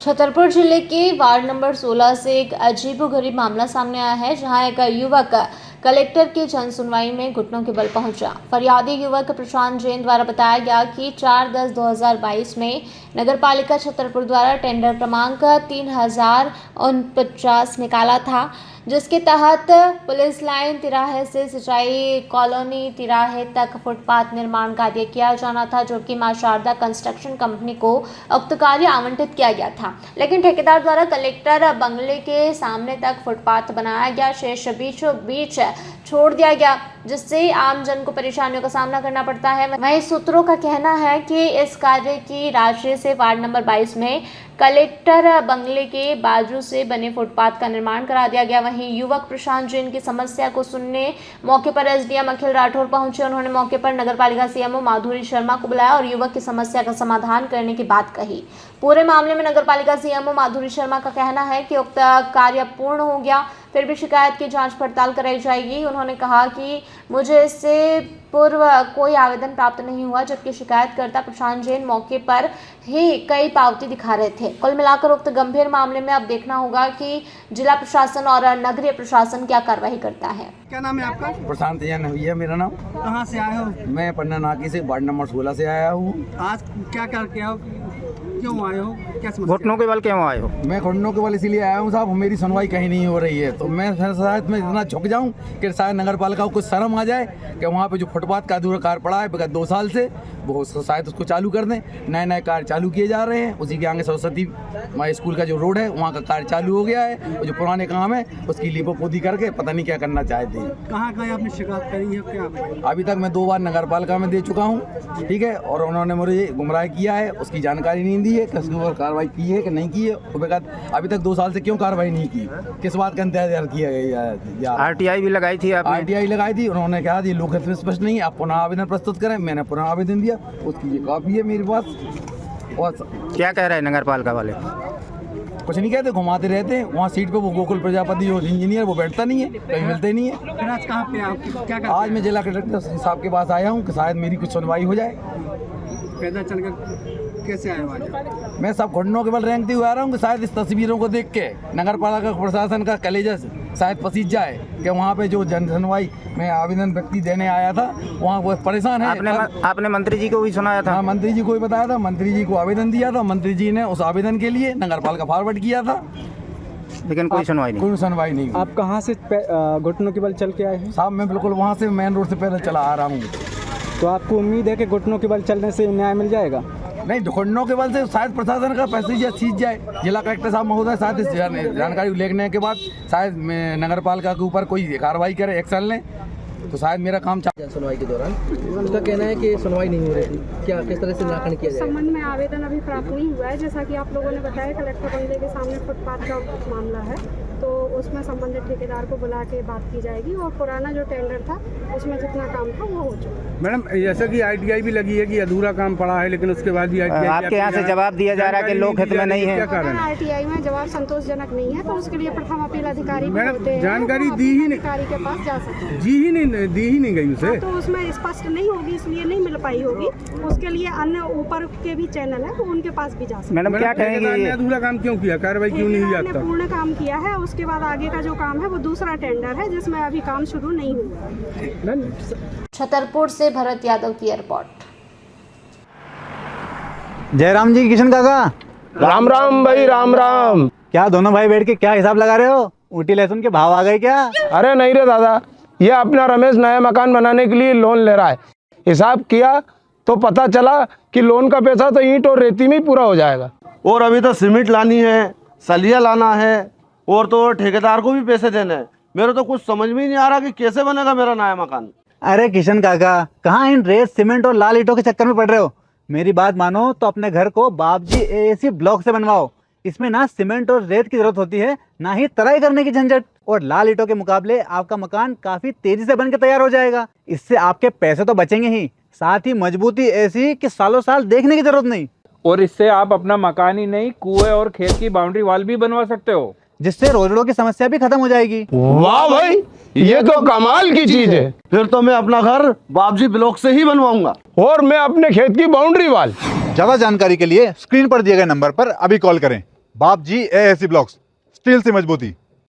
छतरपुर जिले के ward number 16 से एक अजीबोगरीब मामला सामने आया है, जहां एक युवक कलेक्टर की जन सुनवाई में घुटनों के बल पहुंचा। फरियादी युवक प्रशांत जैन द्वारा बताया गया कि 4/10/2022 में नगरपालिका छतरपुर द्वारा टेंडर क्रमांक 3049 निकाला था, जिसके तहत पुलिस लाइन तिराहे से सिंचाई कॉलोनी तिराहे तक फुटपाथ निर्माण कार्य किया जाना था, जो कि मां शारदा कंस्ट्रक्शन कंपनी को उक्त कार्य आवंटित किया गया था। लेकिन ठेकेदार द्वारा कलेक्टर बंगले के सामने तक फुटपाथ बनाया गया, शेष बीचों बीच छोड़ दिया गया, जिससे आम जन को परेशानियों का सामना करना पड़ता है। वहीं सूत्रों का कहना है कि इस कार्य की राशि से वार्ड नंबर 22 में कलेक्टर बंगले के बाजू से बने फुटपाथ का निर्माण करा दिया गया। वहीं युवक प्रशांत जैन की समस्या को सुनने मौके पर एसडीएम अखिल राठौर पहुंचे। उन्होंने मौके पर नगरपालिका सीएमओ माधुरी शर्मा को बुलाया और युवक की समस्या का समाधान करने की बात कही। पूरे मामले में नगरपालिका सीएमओ माधुरी शर्मा का कहना है कि उक्त कार्य पूर्ण हो गया, फिर भी शिकायत की जांच पड़ताल कराई जाएगी। उन्होंने कहा कि मुझे इससे पूर्व कोई आवेदन प्राप्त नहीं हुआ, जबकि शिकायतकर्ता प्रशांत जैन मौके पर ही कई पावती दिखा रहे थे। कुल मिलाकर उक्त गंभीर मामले में अब देखना होगा कि जिला प्रशासन और नगरीय प्रशासन क्या कार्रवाई करता है। क्या नाम है आपका? प्रशांत जैन है मेरा नाम। कहाँ से आए हो? मैं पन्ना नाकी से वार्ड नंबर 16 से आया हूँ। आज क्या करके आओ, क्यों आए हो, क्या समस्या? घुटनों के बल क्यों आए हो? मैं घुटनों के बल इसीलिए आया हूँ साहब, मेरी सुनवाई कहीं नहीं हो रही है, तो मैं शायद मैं इतना झुक जाऊँ कि शायद नगर पालिका को कुछ शर्म आ जाए कि वहाँ पे जो फुटपाथ का अधूरा कार्य पड़ा है विगत 2 साल से, वो शायद उसको चालू कर दें। नए नए कार्य चालू किए जा रहे हैं। उसी के आगे सरस्वती माई स्कूल का जो रोड है वहाँ का कार्य चालू हो गया है, और जो पुराने काम है उसकी लीपोपोती करके पता नहीं क्या करना चाहते हैं। कहाँ आपने शिकायत करी है? क्या अभी तक मैं 2 बार नगर पालिका में दे चुका हूँ, ठीक है, और उन्होंने मुझे गुमराह किया है, उसकी जानकारी नहीं दी है कि उसके ऊपर कार्रवाई की है कि नहीं की है। अभी तक 2 साल से क्यों कार्रवाई नहीं की, किस बात का इंतजार किया गया? आरटीआई भी लगाई थी आपने? आरटीआई लगाई थी, उन्होंने कहा ये लोकहित में स्पष्ट नहीं है, आप पुनः आवेदन प्रस्तुत करें। मैंने पुनः आवेदन दिया, उसकी ये कॉपी है मेरे पास। और क्या कह रहे हैं नगर पालिका वाले? कुछ नहीं कहते, घुमाते रहते हैं। वहाँ सीट पे वो गोकुल प्रजापति जो इंजीनियर वो बैठता नहीं है, कहीं मिलते नहीं है। फिर आज कहाँ पे आओ, क्या करते? आज मैं जिला कलेक्टर साहब के पास आया हूँ कि शायद मेरी कुछ सुनवाई हो जाए। पैदल चलकर कैसे आए हो आज? मैं सब घुटनों के बल रेंगते हुए आ रहा हूँ कि शायद इस तस्वीरों को देख के नगर पालिका प्रशासन का कलेजा शायद पसीज जाए कि वहाँ पे जो जन सुनवाई में आवेदन व्यक्ति देने आया था वहाँ वो परेशान है। आपने मंत्री जी को भी सुनाया था? हाँ, मंत्री जी को भी बताया था, मंत्री जी को आवेदन दिया था, मंत्री जी ने उस आवेदन के लिए नगर पालिका फॉरवर्ड किया था, लेकिन कोई सुनवाई नहीं। कोई सुनवाई नहीं। आप कहाँ से घुटनों के बल चल के आए हैं? साहब मैं बिल्कुल वहाँ से मेन रोड से पैदल चला आ रहा हूँ। तो आपको उम्मीद है कि घुटनों के बल चलने से न्याय मिल जाएगा? नहीं, घुटनों के बल से शायद प्रशासन का पैसे सीज जाए। जिला कलेक्टर साहब महोदय शायद इस जानकारी लेने के बाद शायद नगर पालिका के ऊपर कोई कार्रवाई करे, एक्शन लें, तो शायद मेरा काम सुनवाई के दौरान उसका कहना है कि सुनवाई नहीं हो रही थी। क्या किस तरह से निराकरण किया जाए? संबंध में आवेदन अभी प्राप्त नहीं हुआ है। जैसा कि आप लोगों ने बताया, कलेक्टर बंगले के सामने फुटपाथ का मामला है, तो उसमें संबंधित ठेकेदार को बुला के बात की जाएगी और पुराना जो टेंडर था उसमें जितना काम था वो हो चुका। मैडम, जैसा कि आरटीआई भी लगी है कि अधूरा काम पड़ा है, लेकिन उसके बाद भी आपके यहाँ से जवाब दिया जा रहा है कि लोकहित में नहीं है। क्या कारण है? आरटीआई में जवाब संतोषजनक नहीं है, तो उसके लिए प्रथम अपील अधिकारी मैडम, जानकारी दी ही नहीं, अधिकारी के पास जा सकते हैं। दी ही नहीं गई उसे। तो उसमें स्पष्ट नहीं होगी, इसलिए नहीं मिल पाई होगी। उसके लिए अन्य ऊपर के भी चैनल है, तो उनके पास भी जा सकते हैं। मैडम क्या कहेंगे, अधूरा काम क्यों किया, कार्रवाई क्यों नहीं हुई अब तक? पूर्ण काम किया है, उसके बाद आगे का जो काम है वो दूसरा टेंडर है, जिसमें अभी काम शुरू नहीं हुआ। छतरपुर से भरत यादव की रिपोर्ट। जयराम जी, किशन काका, राम राम भाई, राम राम। क्या दोनों भाई बैठ के क्या हिसाब लगा रहे हो? ऊटी लहसुन के भाव आ गए क्या? अरे नहीं रे दादा, ये अपना रमेश नया मकान बनाने के लिए लोन ले रहा है। हिसाब किया तो पता चला कि लोन का पैसा तो ईंट और रेती में ही पूरा हो जाएगा, और अभी तो सीमेंट लानी है, सलिया लाना है, और तो ठेकेदार को भी पैसे देने हैं। मेरे तो कुछ समझ में ही नहीं आ रहा कि कैसे बनेगा मेरा नया मकान। अरे किशन काका, कहाँ इन रेत सीमेंट और लाल ईंटों के चक्कर में पड़ रहे हो? मेरी बात मानो तो अपने घर को बाबजी एएसी ब्लॉक से बनवाओ। इसमें ना सीमेंट और रेत की जरूरत होती है, ना ही तराई करने की झंझट, और लाल ईंटों के मुकाबले आपका मकान काफी तेजी से बनकर तैयार हो जाएगा। इससे आपके पैसे तो बचेंगे ही, साथ ही मजबूती ऐसी कि सालों साल देखने की जरूरत नहीं। और इससे आप अपना मकान ही नहीं, कुएं और खेत की बाउंड्री वॉल भी बनवा सकते हो, जिससे रोजड़ों की समस्या भी खत्म हो जाएगी। वाह भाई, ये तो कमाल की चीज है। फिर तो मैं अपना घर बाबजी ब्लॉक से ही बनवाऊंगा, और मैं अपने खेत की बाउंड्री वाल। ज्यादा जानकारी के लिए स्क्रीन पर दिए गए नंबर पर अभी कॉल करें। बाप जी एएसी ब्लॉक्स, स्टील से मजबूती।